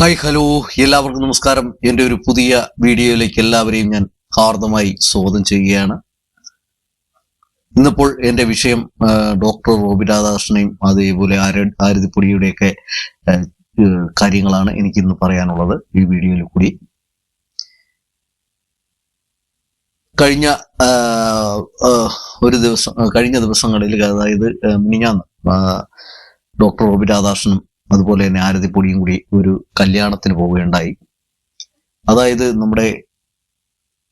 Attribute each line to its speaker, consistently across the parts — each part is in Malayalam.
Speaker 1: ഹായ് ഹലോ എല്ലാവർക്കും നമസ്കാരം. എൻ്റെ ഒരു പുതിയ വീഡിയോയിലേക്ക് എല്ലാവരെയും ഞാൻ ഹാർദമായി സ്വാഗതം ചെയ്യുകയാണ്. ഇന്നിപ്പോൾ എൻ്റെ വിഷയം ഡോക്ടർ റോബിൻ രാധാകൃഷ്ണനെയും അതേപോലെ ആരതിപ്പൊടിയുടെയൊക്കെ കാര്യങ്ങളാണ് എനിക്കിന്ന് പറയാനുള്ളത് ഈ വീഡിയോയിൽ കൂടി. കഴിഞ്ഞ ദിവസങ്ങളിൽ, അതായത് മിനിഞ്ഞാന്ന്, ഡോക്ടർ റോബിൻ രാധാകൃഷ്ണനും അതുപോലെ തന്നെ ആരതിപ്പൊടിയും കൂടി ഒരു കല്യാണത്തിന് പോവുകയുണ്ടായി. അതായത് നമ്മുടെ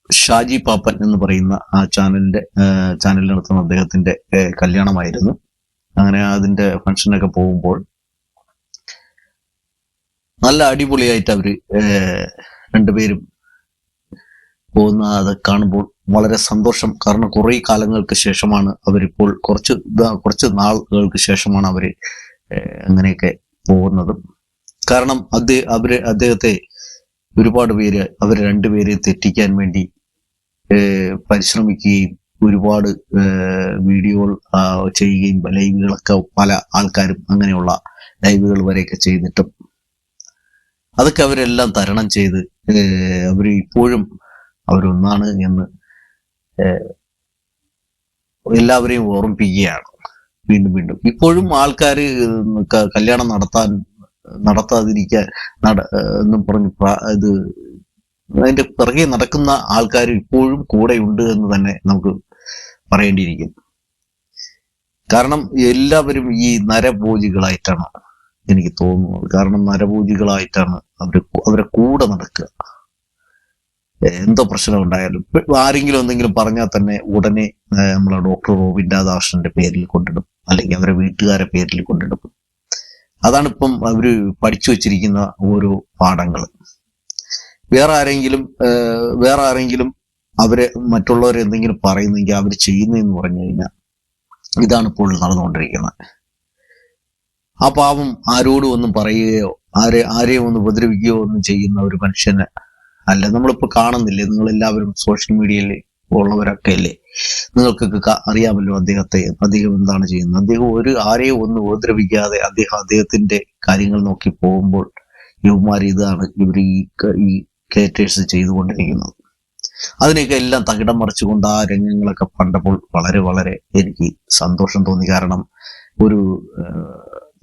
Speaker 1: ഷാജി പാപ്പൻ എന്ന് പറയുന്ന ആ ചാനലിൽ നടത്തുന്ന അദ്ദേഹത്തിന്റെ കല്യാണമായിരുന്നു. അങ്ങനെ അതിന്റെ ഫംഗ്ഷനൊക്കെ പോകുമ്പോൾ നല്ല അടിപൊളിയായിട്ട് അവര് രണ്ടുപേരും അത് കാണുമ്പോൾ വളരെ സന്തോഷം. കാരണം കുറെ കാലങ്ങൾക്ക് ശേഷമാണ് അവരിപ്പോൾ കുറച്ച് നാളുകൾക്ക് ശേഷമാണ് അവര് അങ്ങനെയൊക്കെ പോകുന്നതും. കാരണം അദ്ദേഹത്തെ ഒരുപാട് പേര് അവരെ രണ്ടുപേരെ തെറ്റിക്കാൻ വേണ്ടി പരിശ്രമിക്കുകയും ഒരുപാട് വീഡിയോകൾ ചെയ്യുകയും ലൈവുകളൊക്കെ പല ആൾക്കാരും അങ്ങനെയുള്ള ലൈവുകൾ വരെയൊക്കെ ചെയ്തിട്ടും അതൊക്കെ അവരെല്ലാം തരണം ചെയ്ത് അവര് ഇപ്പോഴും അവരൊന്നാണ് എന്ന് എല്ലാവരെയും ഓർമ്മിപ്പിക്കുകയാണ് വീണ്ടും. ഇപ്പോഴും ആൾക്കാർ കല്യാണം നടത്താതിരിക്കാൻ എന്നും പറഞ്ഞ് അതിന്റെ പിറകെ നടക്കുന്ന ആൾക്കാർ ഇപ്പോഴും കൂടെയുണ്ട് എന്ന് തന്നെ നമുക്ക് പറയേണ്ടിയിരിക്കും. കാരണം എല്ലാവരും ഈ നരഭോജികളായിട്ടാണ് എനിക്ക് തോന്നുന്നത്. കാരണം നരഭോജികളായിട്ടാണ് അവരെ കൂടെ നടക്കുക. എന്തോ പ്രശ്നം ഉണ്ടായാലും ആരെങ്കിലും എന്തെങ്കിലും പറഞ്ഞാൽ തന്നെ ഉടനെ നമ്മളെ ഡോക്ടർ റോബിൻ രാധാകൃഷ്ണന്റെ പേരിൽ കൊണ്ടിടും, അല്ലെങ്കിൽ അവരെ വീട്ടുകാരെ പേരിൽ കൊണ്ടിടും. അതാണ് ഇപ്പം അവര് പഠിച്ചു വെച്ചിരിക്കുന്ന ഓരോ പാഠങ്ങൾ. വേറെ ആരെങ്കിലും അവരെ മറ്റുള്ളവരെ എന്തെങ്കിലും പറയുന്നെങ്കിൽ അവർ ചെയ്യുന്നതെന്ന് പറഞ്ഞു കഴിഞ്ഞാൽ ഇതാണ് ഇപ്പോൾ നടന്നുകൊണ്ടിരിക്കുന്നത്. ആ പാവം ആരോടും ഒന്നും പറയുകയോ ആരെയും ഒന്ന് ഉപദ്രവിക്കുകയോ ഒന്നും ചെയ്യുന്ന ഒരു മനുഷ്യന് അല്ല. നമ്മളിപ്പോ കാണുന്നില്ലേ, നിങ്ങളെല്ലാവരും സോഷ്യൽ മീഡിയയിൽ ഉള്ളവരൊക്കെ അല്ലേ, നിങ്ങൾക്കൊക്കെ അറിയാമല്ലോ അദ്ദേഹം എന്താണ് ചെയ്യുന്നത്. അദ്ദേഹം ആരെയും ഒന്നും ഉപദ്രവിക്കാതെ അദ്ദേഹത്തിന്റെ കാര്യങ്ങൾ നോക്കി പോകുമ്പോൾ ഇവർ ഈ കേറ്റേഴ്സ് ചെയ്തുകൊണ്ടിരിക്കുന്നത്. അതിനെയൊക്കെ എല്ലാം തകിടം മറിച്ചുകൊണ്ട് ആ രംഗങ്ങളൊക്കെ കണ്ടപ്പോൾ വളരെ വളരെ എനിക്ക് സന്തോഷം തോന്നി. കാരണം ഒരു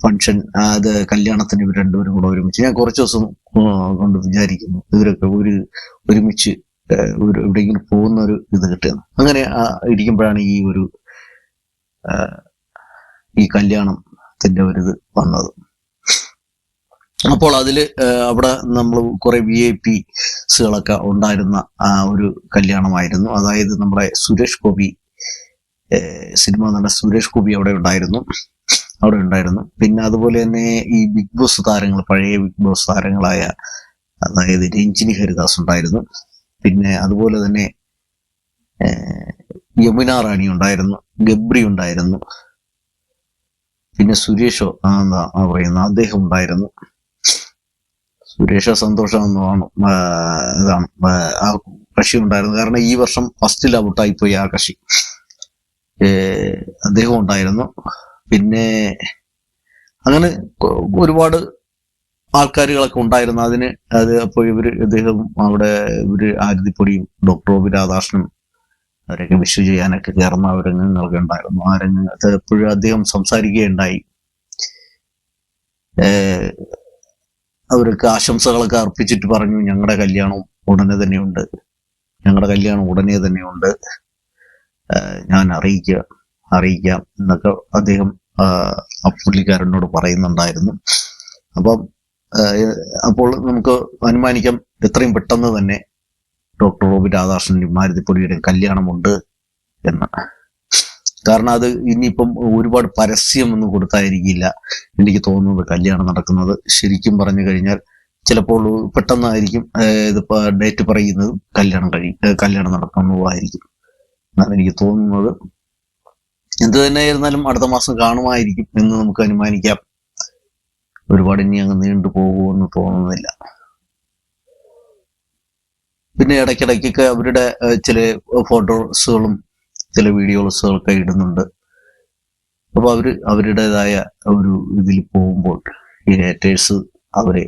Speaker 1: ഫംഗ്ഷൻ, അത് കല്യാണത്തിന് ഇവർ രണ്ടുപേരും കൂടെ ഒരുമിച്ച്, ഞാൻ കുറച്ച് ദിവസം കൊണ്ട് വിചാരിക്കുന്നു ഇവരൊക്കെ ഒരുമിച്ച് എവിടെയെങ്കിലും പോകുന്ന ഒരു ഇത് കിട്ടുകയാണ്. അങ്ങനെ ഇരിക്കുമ്പോഴാണ് ഈ കല്യാണത്തിന്റെ ഒരു ഇത് വന്നത്. അപ്പോൾ അവിടെ നമ്മൾ കുറെ VIPsകളൊക്കെ ഉണ്ടായിരുന്ന ഒരു കല്യാണമായിരുന്നു. അതായത് നമ്മുടെ സുരേഷ് ഗോപി, സിനിമ നടൻ സുരേഷ് ഗോപി അവിടെ ഉണ്ടായിരുന്നു. പിന്നെ അതുപോലെ തന്നെ ഈ ബിഗ് ബോസ് താരങ്ങൾ, പഴയ ബിഗ് ബോസ് താരങ്ങളായ അതായത് രഞ്ജിനി ഹരിദാസ് ഉണ്ടായിരുന്നു. പിന്നെ അതുപോലെ തന്നെ യമുന റാണി ഉണ്ടായിരുന്നു, ഗബ്രി ഉണ്ടായിരുന്നു, പിന്നെ സുരേഷോ പറയുന്ന അദ്ദേഹം ഉണ്ടായിരുന്നു. സുരേഷ സന്തോഷമെന്നാണ് ഇതാണ് ആ കക്ഷി ഉണ്ടായിരുന്നു. കാരണം ഈ വർഷം ഫസ്റ്റിൽ ഔട്ടായിപ്പോയി ആ കക്ഷി. അദ്ദേഹം ഉണ്ടായിരുന്നു. പിന്നെ അങ്ങനെ ഒരുപാട് ആൾക്കാരുകളൊക്കെ ഉണ്ടായിരുന്നു അപ്പോൾ ഇവര് ആരതിപ്പൊടിയും ഡോക്ടർ റോബിൻ രാധാകൃഷ്ണനും അവരൊക്കെ വിഷ് ചെയ്യാനൊക്കെ ചേർന്ന രംഗങ്ങളൊക്കെ ഉണ്ടായിരുന്നു. ആ രംഗത്ത് എപ്പോഴും അദ്ദേഹം സംസാരിക്കുകയുണ്ടായി. അവർക്ക് ആശംസകളൊക്കെ അർപ്പിച്ചിട്ട് പറഞ്ഞു, ഞങ്ങളുടെ കല്യാണം ഉടനെ തന്നെയുണ്ട്, ഞാൻ അറിയിക്കാം എന്നൊക്കെ അദ്ദേഹം പുള്ളിക്കാരനോട് പറയുന്നുണ്ടായിരുന്നു. അപ്പോൾ നമുക്ക് അനുമാനിക്കാം എത്രയും പെട്ടെന്ന് തന്നെ ഡോക്ടർ റോബിൻ രാധാകൃഷ്ണന്റെയും ആരതിപ്പൊടിയുടെയും കല്യാണമുണ്ട് എന്ന്. കാരണം അത് ഇനിയിപ്പം ഒരുപാട് പരസ്യമൊന്നും കൊടുത്തായിരിക്കില്ല എനിക്ക് തോന്നുന്നത് കല്യാണം നടക്കുന്നത്. ശരിക്കും പറഞ്ഞു കഴിഞ്ഞാൽ ചിലപ്പോൾ പെട്ടെന്നായിരിക്കും ഇതിപ്പോ ഡേറ്റ് പറയുന്നത്, കല്യാണം നടക്കുന്നതായിരിക്കും എന്നാണ് എനിക്ക് തോന്നുന്നത്. എന്ത് തന്നെയായിരുന്നാലും അടുത്ത മാസം കാണുമായിരിക്കും എന്ന് നമുക്ക് അനുമാനിക്കാം. ഒരുപാട് ഇനി അങ്ങ് നീണ്ടു പോകുമെന്ന് തോന്നുന്നില്ല. പിന്നെ ഇടയ്ക്കിടയ്ക്കൊക്കെ അവരുടെ ചില ഫോട്ടോസുകളും ചില വീഡിയോസുകളൊക്കെ ഇടുന്നുണ്ട്. അപ്പൊ അവരുടേതായ ഒരു ഇതിൽ പോകുമ്പോൾ ഈ ഹേറ്റേഴ്സ് അവരെ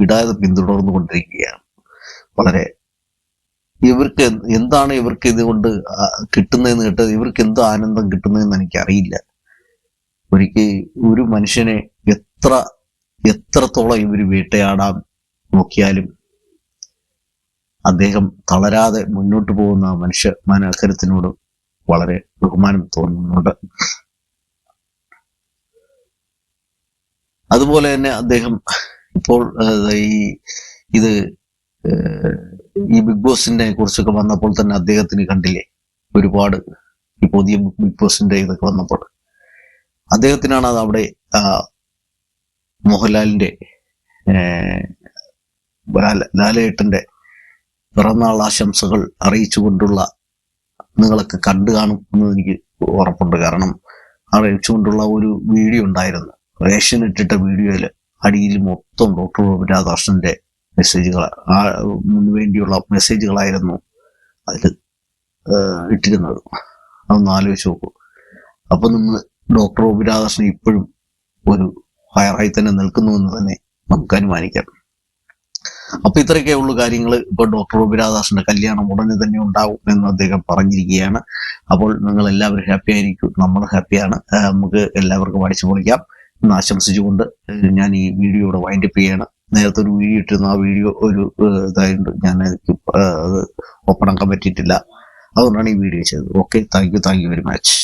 Speaker 1: വിടാതെ പിന്തുടർന്നു കൊണ്ടിരിക്കുകയാണ്. വളരെ ഇവർക്ക് എന്താണ് ഇവർക്ക് ഇതുകൊണ്ട് കിട്ടുന്നതെന്ന് കേട്ടത്, ഇവർക്ക് എന്ത് ആനന്ദം കിട്ടുന്നതെന്ന് എനിക്കറിയില്ല. ഒരു മനുഷ്യനെ എത്രത്തോളം ഇവർ വേട്ടയാടാൻ നോക്കിയാലും അദ്ദേഹം തളരാതെ മുന്നോട്ട് പോകുന്ന മനക്കരുത്തിനോട് വളരെ ബഹുമാനം തോന്നുന്നുണ്ട്. അതുപോലെ തന്നെ അദ്ദേഹം ഇപ്പോൾ ഈ ബിഗ് ബോസിനെ കുറിച്ചൊക്കെ വന്നപ്പോൾ തന്നെ അദ്ദേഹത്തിന് കണ്ടില്ലേ, ഒരുപാട് ഈ പുതിയ ബിഗ് ബോസിന്റെ ഇതൊക്കെ വന്നപ്പോൾ അദ്ദേഹത്തിനാണ് അത് അവിടെ മോഹൻലാലിന്റെ ലാലേട്ടന്റെ പിറന്നാൾ ആശംസകൾ അറിയിച്ചുകൊണ്ടുള്ള നിങ്ങളൊക്കെ കണ്ടു കാണും എന്ന് എനിക്ക് ഉറപ്പുണ്ട്. കാരണം അറിയിച്ചുകൊണ്ടുള്ള ഒരു വീഡിയോ ഉണ്ടായിരുന്നു, ഏഷ്യനെറ്റിട്ട വീഡിയോയിൽ അടിയിൽ മൊത്തം ഡോക്ടർ രാധാകൃഷ്ണന്റെ മെസ്സേജുകൾ വേണ്ടിയുള്ള മെസ്സേജുകളായിരുന്നു അതിൽ ഇട്ടിരുന്നത്. അതൊന്ന് ആലോചിച്ച് നോക്കൂ. അപ്പൊ നമ്മൾ ഡോക്ടർ രാധാകൃഷ്ണൻ ഇപ്പോഴും ഒരു ഹയറായി തന്നെ നിൽക്കുന്നു എന്ന് തന്നെ നമുക്ക് അനുമാനിക്കാം. അപ്പൊ ഇത്രയൊക്കെ ഉള്ളു കാര്യങ്ങൾ. ഇപ്പൊ ഡോക്ടർ രാധാകൃഷ്ണന്റെ കല്യാണം ഉടനെ തന്നെ ഉണ്ടാവും എന്ന് അദ്ദേഹം പറഞ്ഞിരിക്കുകയാണ്. അപ്പോൾ നിങ്ങൾ എല്ലാവരും ഹാപ്പി ആയിരിക്കും, നമ്മൾ ഹാപ്പിയാണ്. നമുക്ക് എല്ലാവർക്കും അടിച്ചു പൊളിക്കാം എന്ന് ആശംസിച്ചുകൊണ്ട് ഞാൻ ഈ വീഡിയോയുടെ വൈൻഡപ്പ് ചെയ്യാണ്. നേരത്തെ ഒരു വീഡിയോ ഇട്ടിരുന്നു, ആ വീഡിയോ ഒരു ഇതായിട്ട് ഞാൻ അത് ഓപ്പൺ ആക്കാൻ പറ്റിയിട്ടില്ല, അതുകൊണ്ടാണ് ഈ വീഡിയോ ചെയ്തത്. Okay, thank you very much.